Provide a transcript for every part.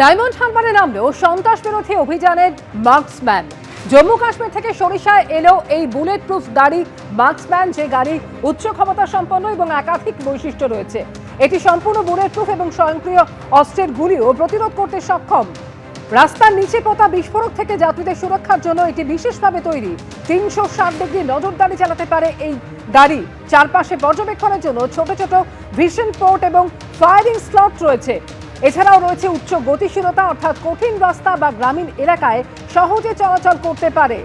Diamond হারবারে নামলেও সন্ত্রাস বিরোধী অভিযানের মার্কসম্যান। জম্মু কাশ্মীর থেকে সরিষায় এলো এই বুলেট প্রুফ গাড়ি মার্কসম্যান, যে গাড়ি উচ্চ ক্ষমতা সম্পন্ন এবং একাধিক বৈশিষ্ট্য রয়েছে। এটি সম্পূর্ণ বুলেট প্রুফ এবং স্বয়ংক্রিয় অস্ত্রের গুলিও প্রতিরোধ করতে সক্ষম। রাস্তার নিচে পোতা বিস্ফোরক থেকে যাত্রীদের সুরক্ষার জন্য এটি বিশেষভাবে তৈরি। 360 ডিগ্রি নজরদারি চালাতে পারে এই গাড়ি। চারপাশে পর্যবেক্ষণের জন্য ছোট ছোট ভিশন পোর্ট এবং ফায়ারিং স্লট রয়েছে। এছাড়াও রয়েছে উচ্চ গতিশীলতা, অর্থাৎ কঠিন রাস্তা বা গ্রামীণ এলাকায় সহজে চলাচল করতে পারে।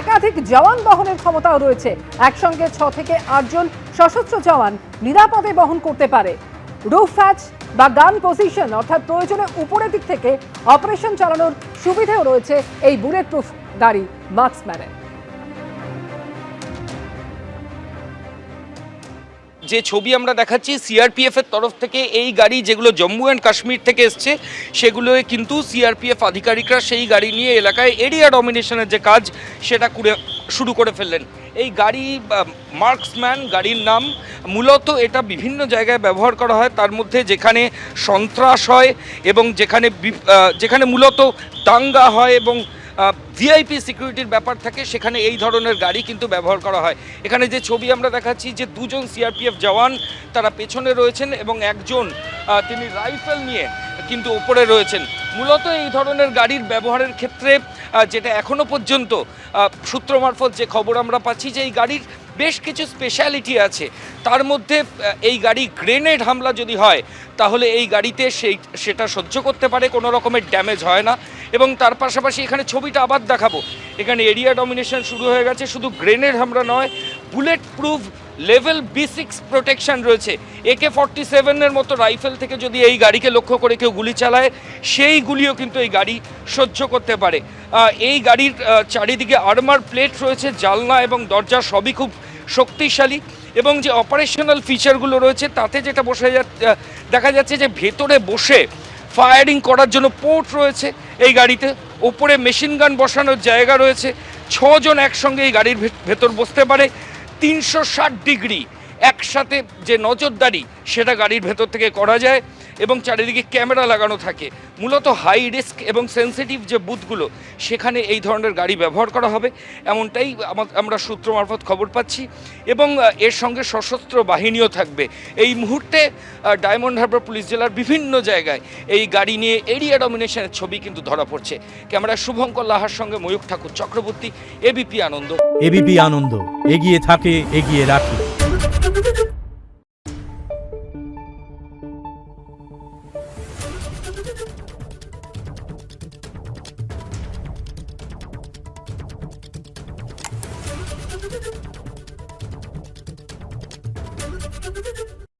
একাধিক জওয়ান বহনের ক্ষমতাও রয়েছে। একসঙ্গে 6 থেকে 8 জন সশস্ত্র জওয়ান নিরাপদে বহন করতে পারে। রুফ হ্যাচ বা গান পজিশন, অর্থাৎ প্রয়োজনে উপরের দিক থেকে অপারেশন চালানোর সুবিধাও রয়েছে এই বুলেট প্রুফ গাড়ি মার্কসম্যানের। যে ছবি আমরা দেখাচ্ছি সিআরপিএফ এর তরফ থেকে, এই গাড়ি যেগুলো জম্মু অ্যান্ড কাশ্মীর থেকে এসছে সেগুলোয় কিন্তু সিআরপিএফ আধিকারিকরা সেই গাড়ি নিয়ে এলাকায় এরিয়া ডমিনেশনের যে কাজ সেটা শুরু করে ফেললেন। এই গাড়ি মার্কসম্যান গাড়ির নাম। মূলত এটা বিভিন্ন জায়গায় ব্যবহার করা হয়, তার মধ্যে যেখানে সন্ত্রাস হয় এবং যেখানে মূলত দাঙ্গা হয় এবং ভিআইপি সিকিউরিটির ব্যাপার থাকে, সেখানে এই ধরনের গাড়ি কিন্তু ব্যবহার করা হয়। এখানে যে ছবি আমরা দেখাচ্ছি, যে 2 জন সিআরপিএফ জওয়ান তারা পেছনে রয়েছেন এবং একজন তিনি রাইফেল নিয়ে কিন্তু ওপরে রয়েছেন। মূলত এই ধরনের গাড়ির ব্যবহারের ক্ষেত্রে যেটা এখনো পর্যন্ত সূত্র মারফত যে খবর আমরা পাচ্ছি, যে এই গাড়ির বেশ কিছু স্পেশালিটি আছে। তার মধ্যে এই গাড়ি গ্রেনেড হামলা যদি হয় তাহলে এই গাড়িতে সেটা সহ্য করতে পারে, কোনো রকমের ড্যামেজ হয় না। এবং তার পাশাপাশি এখানে ছবিটা আবার দেখাবো, এখানে এরিয়া ডমিনেশন শুরু হয়ে গেছে। শুধু গ্রেনেড হামলা নয়, bullet proof level B6 protection রয়েছে। AK-47 মতো রাইফেল থেকে যদি এই গাড়িকে লক্ষ্য করে কেউ গুলি চালায়, সেই গুলিও কিন্তু এই গাড়ি সহ্য করতে পারে। এই গাড়ির চারিদিকে আর্মার প্লেট রয়েছে, জানলা এবং দরজা সবই খুব শক্তিশালী। এবং যে অপারেশনাল ফিচারগুলো রয়েছে তাতে যেটা দেখা যাচ্ছে যে ভেতরে বসে ফায়ারিং করার জন্য পোর্ট রয়েছে এই গাড়িতে। ওপরে মেশিন গান বসানোর জায়গা রয়েছে। 6 জন একসঙ্গে এই গাড়ির ভেতর বসতে পারে। 360 ডিগ্রি একসাথে যে নজরদারি সেটা গাড়ির ভেতর থেকে করা যায় এবং চারিদিকে ক্যামেরা লাগানো থাকে। মূলত হাই রিস্ক এবং সেন্সিটিভ যে বুথগুলো, সেখানে এই ধরনের গাড়ি ব্যবহার করা হবে, এমনটাই আমরা সূত্র মারফত খবর পাচ্ছি। এবং এর সঙ্গে সশস্ত্র বাহিনীও থাকবে। এই মুহূর্তে ডায়মন্ড হারবার পুলিশ জেলার বিভিন্ন জায়গায় এই গাড়ি নিয়ে এরিয়া ডমিনেশনের ছবি কিন্তু ধরা পড়ছে। ক্যামেরায় শুভঙ্কর লাহার সঙ্গে ময়ূখ ঠাকুর চক্রবর্তী, এবিপি আনন্দ। এবিপি আনন্দ, এগিয়ে থাকে, এগিয়ে রাখে।